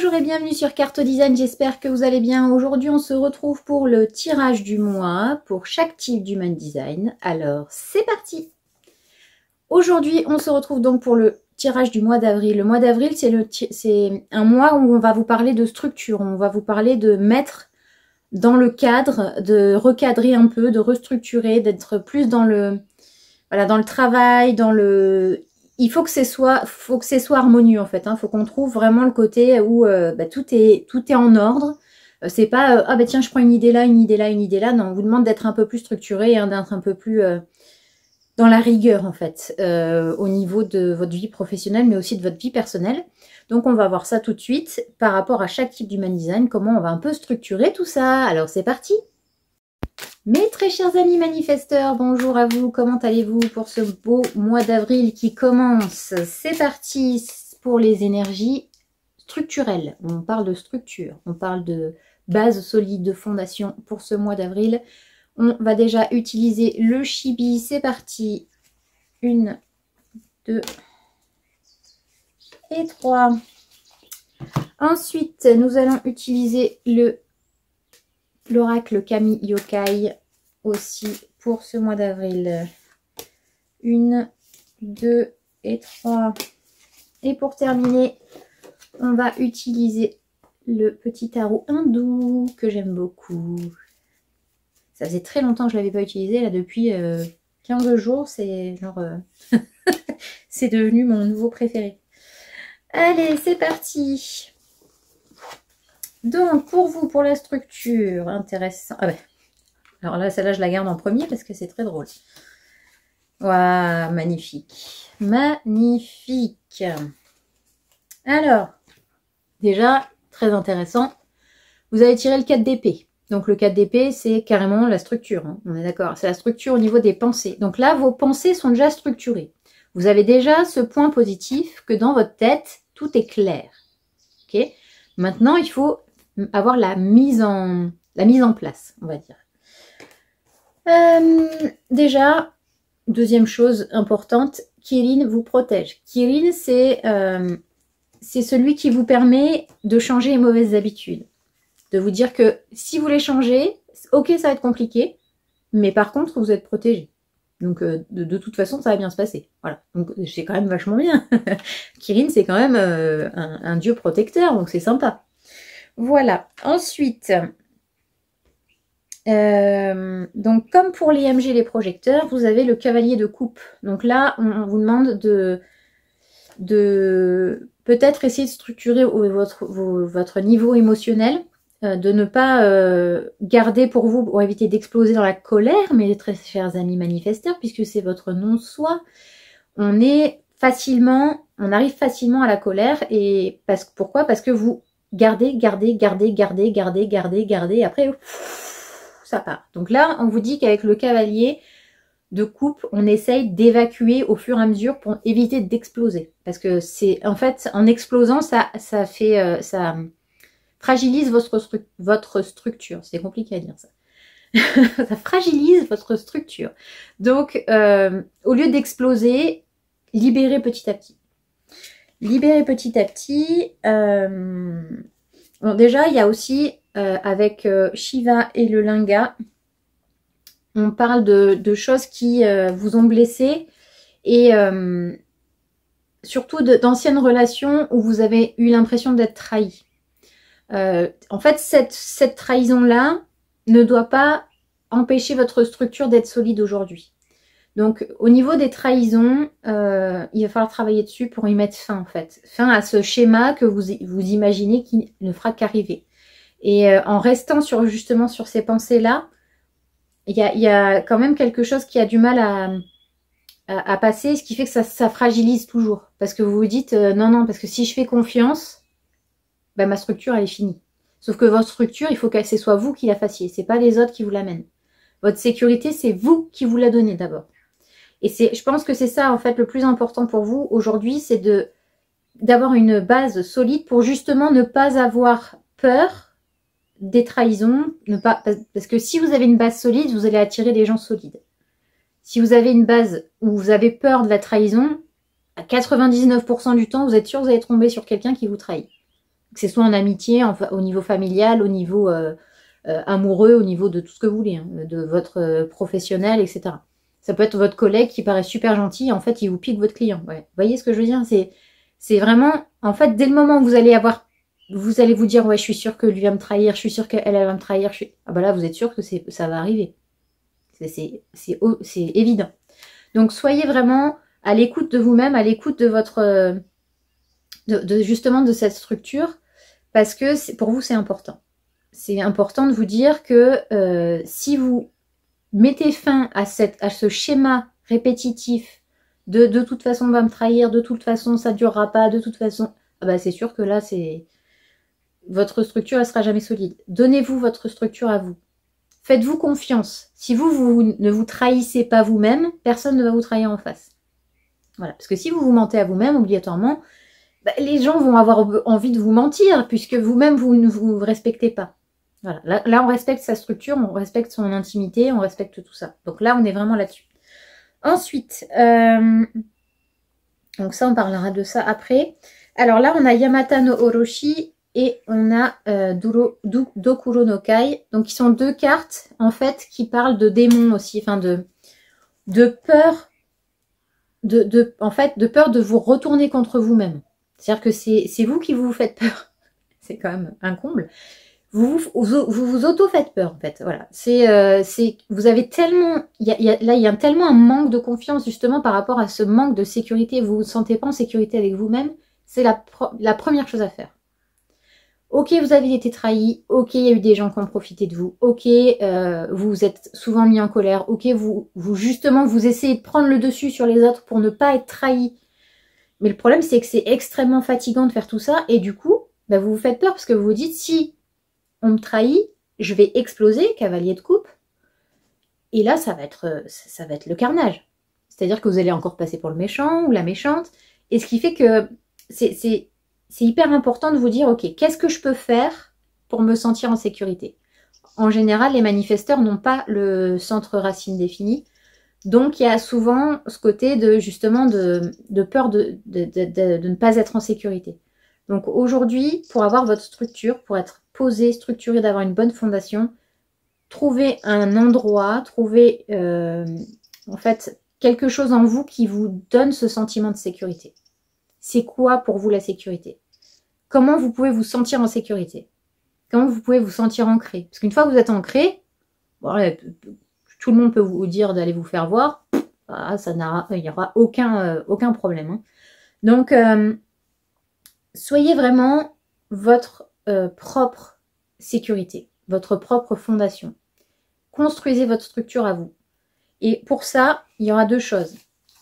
Bonjour et bienvenue sur Carto Design, j'espère que vous allez bien. Aujourd'hui on se retrouve pour le tirage du mois pour chaque type d'Human Design. Alors c'est parti. Aujourd'hui on se retrouve donc pour le tirage du mois d'avril. Le mois d'avril c'est un mois où on va vous parler de structure, on va vous parler de mettre dans le cadre, de recadrer un peu, de restructurer, d'être plus dans le, voilà, dans le travail, dans le... Il faut que ce soit harmonieux en fait. Faut qu'on trouve vraiment le côté où tout est en ordre. C'est pas ah bah tiens je prends une idée là, une idée là, une idée là. Non, on vous demande d'être un peu plus structuré, d'être un peu plus dans la rigueur en fait, au niveau de votre vie professionnelle, mais aussi de votre vie personnelle. Donc on va voir ça tout de suite par rapport à chaque type d'Human Design, comment on va un peu structurer tout ça. Alors c'est parti. Mes très chers amis manifesteurs, bonjour à vous, comment allez-vous pour ce beau mois d'avril qui commence? C'est parti pour les énergies structurelles. On parle de structure, on parle de base solide, de fondation pour ce mois d'avril. On va déjà utiliser le chibi, c'est parti. 1, 2 et 3. Ensuite, nous allons utiliser l'oracle Kami Yokai aussi pour ce mois d'avril. 1, 2 et 3. Et pour terminer, on va utiliser le petit tarot hindou que j'aime beaucoup. Ça faisait très longtemps que je ne l'avais pas utilisé, là depuis 15 jours, c'est genre c'est devenu mon nouveau préféré. Allez, c'est parti. Donc, pour vous, pour la structure, intéressant. Ah ben, alors là, celle-là, je la garde en premier parce que c'est très drôle. Waouh, magnifique. Magnifique. Alors, déjà, très intéressant. Vous avez tiré le 4 d'épée. Donc, le 4 d'épée, c'est carrément la structure. On est d'accord. C'est la structure au niveau des pensées. Donc là, vos pensées sont déjà structurées. Vous avez déjà ce point positif que dans votre tête, tout est clair. Ok ? Maintenant, il faut avoir la mise en place, on va dire. Déjà, deuxième chose importante, Kirin vous protège. Kirin, c'est celui qui vous permet de changer les mauvaises habitudes. De vous dire que si vous les changez, ok, ça va être compliqué, mais par contre, vous êtes protégé. Donc, de toute façon, ça va bien se passer. Voilà. Donc, c'est quand même vachement bien. Kirin, c'est quand même un dieu protecteur, donc c'est sympa. Voilà. Ensuite, donc comme pour les MG, les projecteurs, vous avez le cavalier de coupe. Donc là, on vous demande de peut-être essayer de structurer votre niveau émotionnel, de ne pas garder pour vous, pour éviter d'exploser dans la colère, mes très chers amis manifesteurs, puisque c'est votre non-soi. On arrive facilement à la colère, et pourquoi? Parce que vous gardez, et après, ça part. Donc là, on vous dit qu'avec le cavalier de coupe, on essaye d'évacuer au fur et à mesure pour éviter d'exploser. Parce que c'est, en fait, en explosant, ça fragilise votre structure. C'est compliqué à dire ça. Ça fragilise votre structure. Donc, au lieu d'exploser, libérez petit à petit. Libérez petit à petit. Bon, déjà, il y a aussi, avec Shiva et le Linga, on parle de choses qui vous ont blessé et surtout d'anciennes relations où vous avez eu l'impression d'être trahi. En fait, cette trahison-là ne doit pas empêcher votre structure d'être solide aujourd'hui. Donc, au niveau des trahisons, il va falloir travailler dessus pour y mettre fin, en fait. Fin à ce schéma que vous imaginez qui ne fera qu'arriver. Et en restant justement sur ces pensées-là, il y a quand même quelque chose qui a du mal à passer, ce qui fait que ça fragilise toujours. Parce que vous vous dites, non, parce que si je fais confiance, ben, ma structure, elle est finie. Sauf que votre structure, il faut que ce soit vous qui la fassiez. C'est pas les autres qui vous l'amènent. Votre sécurité, c'est vous qui vous la donnez d'abord. Et je pense que c'est ça, en fait, le plus important pour vous aujourd'hui, c'est d'avoir une base solide pour justement ne pas avoir peur des trahisons. Parce que si vous avez une base solide, vous allez attirer des gens solides. Si vous avez une base où vous avez peur de la trahison, à 99% du temps, vous êtes sûr que vous allez tomber sur quelqu'un qui vous trahit. Que ce soit en amitié, au niveau familial, au niveau amoureux, au niveau de tout ce que vous voulez, hein, de votre professionnel, etc. Ça peut être votre collègue qui paraît super gentil, en fait, il vous pique votre client. Ouais. Vous voyez ce que je veux dire? C'est vraiment, en fait, dès le moment où vous allez vous dire, ouais, je suis sûre que lui va me trahir, je suis sûre qu'elle va me trahir, ah bah là, vous êtes sûr que ça va arriver. C'est évident. Donc, soyez vraiment à l'écoute de vous-même, à l'écoute de votre, justement, de cette structure, parce que pour vous, c'est important. C'est important de vous dire que si vous mettez fin à ce schéma répétitif de toute façon on va me trahir, de toute façon ça ne durera pas, de toute façon, ah bah c'est sûr que là votre structure elle sera jamais solide. Donnez-vous votre structure à vous. Faites-vous confiance. Si vous ne vous trahissez pas vous-même, personne ne va vous trahir en face. Voilà, parce que si vous vous mentez à vous-même obligatoirement, bah, les gens vont avoir envie de vous mentir puisque vous-même vous ne vous respectez pas. Voilà, là on respecte sa structure, on respecte son intimité, on respecte tout ça. Donc là on est vraiment là-dessus. Ensuite, donc ça on parlera de ça après. Alors là on a Yamata no Orochi et on a Dokuro no Kai. Donc qui sont deux cartes en fait qui parlent de démons aussi, enfin de peur, en fait de peur de vous retourner contre vous-même. C'est-à-dire que c'est vous qui vous faites peur. C'est quand même un comble. Vous vous auto-faites peur, en fait. Voilà. Vous avez tellement, là, il y a tellement un manque de confiance, justement, par rapport à ce manque de sécurité. Vous ne vous sentez pas en sécurité avec vous-même. C'est la première chose à faire. Ok, vous avez été trahi. Ok, il y a eu des gens qui ont profité de vous. Ok, vous vous êtes souvent mis en colère. Ok, justement, vous essayez de prendre le dessus sur les autres pour ne pas être trahi. Mais le problème, c'est que c'est extrêmement fatigant de faire tout ça. Et du coup, bah, vous vous faites peur parce que vous vous dites, si on me trahit, je vais exploser, cavalier de coupe. Et là, ça va être le carnage. C'est-à-dire que vous allez encore passer pour le méchant ou la méchante. Et ce qui fait que c'est hyper important de vous dire, ok, qu'est-ce que je peux faire pour me sentir en sécurité? En général, les manifesteurs n'ont pas le centre racine défini. Donc, il y a souvent ce côté de justement de peur de ne pas être en sécurité. Donc aujourd'hui, pour avoir votre structure, pour être posé, structuré, d'avoir une bonne fondation, trouvez un endroit, trouvez en fait quelque chose en vous qui vous donne ce sentiment de sécurité. C'est quoi pour vous la sécurité? Comment vous pouvez vous sentir en sécurité? Comment vous pouvez vous sentir ancré? Parce qu'une fois que vous êtes ancré, bon, tout le monde peut vous dire d'aller vous faire voir, il n'y aura aucun problème. Hein. Donc, soyez vraiment votre propre sécurité, votre propre fondation. Construisez votre structure à vous. Et pour ça, il y aura deux choses.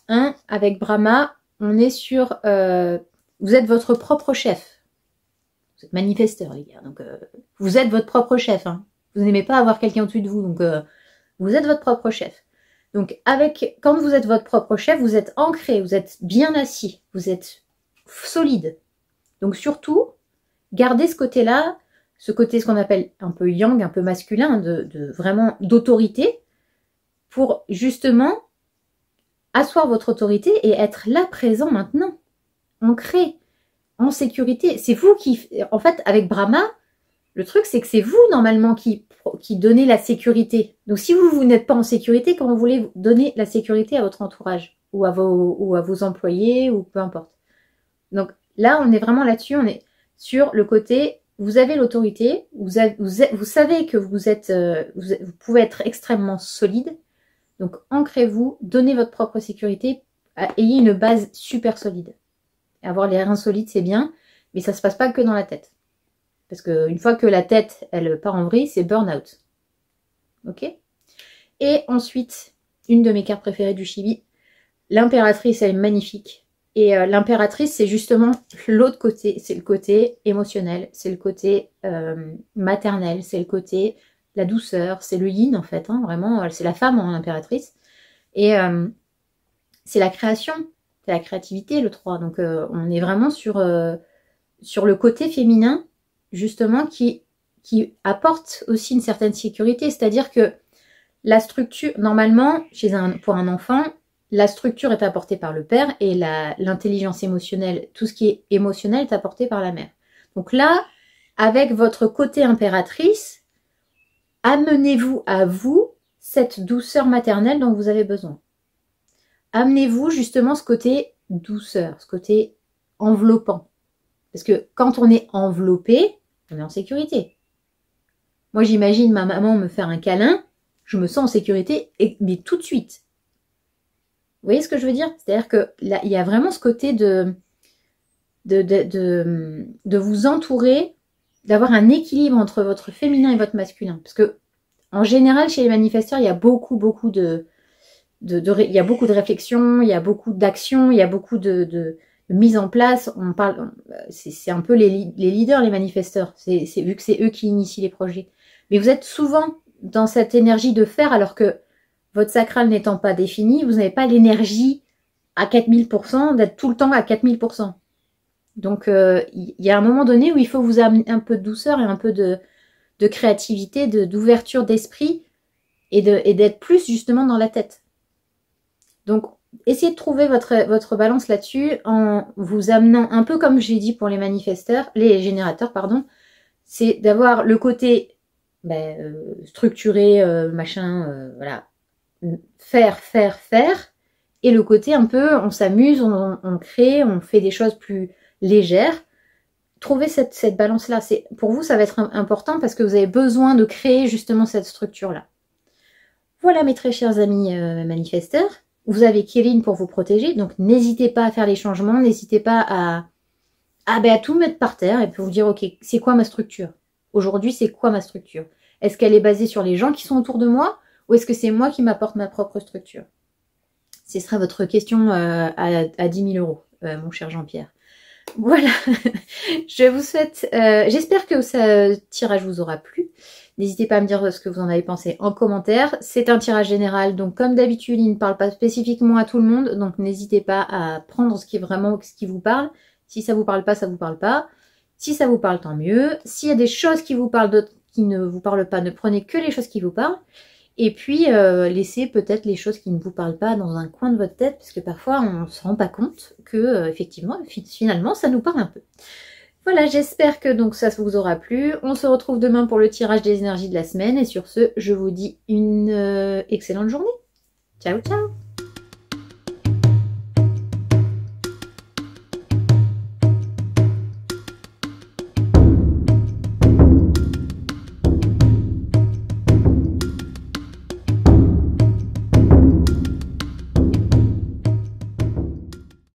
Un, avec Brahma, on est sur... vous êtes votre propre chef. Vous êtes manifesteur, les gars. Donc, vous êtes votre propre chef. Hein. Vous n'aimez pas avoir quelqu'un au-dessus de vous. Donc, vous êtes votre propre chef. Donc, quand vous êtes votre propre chef, vous êtes ancré, vous êtes bien assis, vous êtes solide. Donc, surtout, gardez ce côté-là, ce qu'on appelle un peu yang, un peu masculin, vraiment d'autorité, pour justement asseoir votre autorité et être là, présent maintenant, ancré, en sécurité. C'est vous qui, en fait, avec Brahma, le truc, c'est que c'est vous, normalement, qui donnez la sécurité. Donc, si vous n'êtes pas en sécurité, comment vous voulez donner la sécurité à votre entourage ou à vos employés ou peu importe. Donc, là, on est vraiment là-dessus. On est sur le côté, vous avez l'autorité, vous savez que vous pouvez être extrêmement solide. Donc, ancrez-vous, donnez votre propre sécurité, ayez une base super solide. Avoir les reins solides, c'est bien, mais ça ne se passe pas que dans la tête. Parce qu'une fois que la tête, elle part en vrille, c'est burn-out. Ok? Et ensuite, une de mes cartes préférées du chibi, l'impératrice, elle est magnifique. Et l'impératrice, c'est justement l'autre côté. C'est le côté émotionnel, c'est le côté maternel, c'est le côté la douceur, c'est le yin en fait. Hein, vraiment, c'est la femme en impératrice. Et c'est la création, c'est la créativité, le 3. Donc on est vraiment sur le côté féminin, justement, qui apporte aussi une certaine sécurité. C'est-à-dire que la structure, normalement, pour un enfant, la structure est apportée par le père et l'intelligence émotionnelle, tout ce qui est émotionnel est apporté par la mère. Donc là, avec votre côté impératrice, amenez-vous à vous cette douceur maternelle dont vous avez besoin. Amenez-vous justement ce côté douceur, ce côté enveloppant. Parce que quand on est enveloppé, on est en sécurité. Moi, j'imagine ma maman me faire un câlin, je me sens en sécurité, mais tout de suite. Vous voyez ce que je veux dire? C'est-à-dire que là, il y a vraiment ce côté de vous entourer, d'avoir un équilibre entre votre féminin et votre masculin. Parce que, en général, chez les manifesteurs, il y a beaucoup de réflexion, il y a beaucoup d'action, il y a beaucoup de mise en place. On parle, c'est un peu les leaders, les manifesteurs. Vu que c'est eux qui initient les projets. Mais vous êtes souvent dans cette énergie de faire, alors que votre sacral n'étant pas défini, vous n'avez pas l'énergie à 4000%, d'être tout le temps à 4000%. Donc, il y a un moment donné où il faut vous amener un peu de douceur et un peu de créativité, d'ouverture d'esprit et d'être plus justement dans la tête. Donc, essayez de trouver votre balance là-dessus en vous amenant un peu comme j'ai dit pour les manifesteurs, les générateurs, pardon, c'est d'avoir le côté structuré, machin, voilà, faire, et le côté un peu, on s'amuse, on crée, on fait des choses plus légères. Trouvez cette balance-là. Pour vous, ça va être important parce que vous avez besoin de créer justement cette structure-là. Voilà mes très chers amis manifesteurs. Vous avez Kirin pour vous protéger, donc n'hésitez pas à faire les changements, n'hésitez pas à tout mettre par terre et puis vous dire, ok, c'est quoi ma structure? Aujourd'hui, c'est quoi ma structure? Est-ce qu'elle est basée sur les gens qui sont autour de moi ou est-ce que c'est moi qui m'apporte ma propre structure? Ce sera votre question à 10 000 €, mon cher Jean-Pierre. Voilà, je vous souhaite, j'espère que ce tirage vous aura plu. N'hésitez pas à me dire ce que vous en avez pensé en commentaire. C'est un tirage général, donc comme d'habitude, il ne parle pas spécifiquement à tout le monde, donc n'hésitez pas à prendre ce qui vous parle. Si ça vous parle pas, ça vous parle pas. Si ça vous parle, tant mieux. S'il y a des choses qui vous parlent, d'autres qui ne vous parlent pas, ne prenez que les choses qui vous parlent. Et puis, laissez peut-être les choses qui ne vous parlent pas dans un coin de votre tête, parce que parfois, on ne se rend pas compte que, effectivement, finalement, ça nous parle un peu. Voilà, j'espère que donc ça vous aura plu. On se retrouve demain pour le tirage des énergies de la semaine. Et sur ce, je vous dis une excellente journée. Ciao, ciao!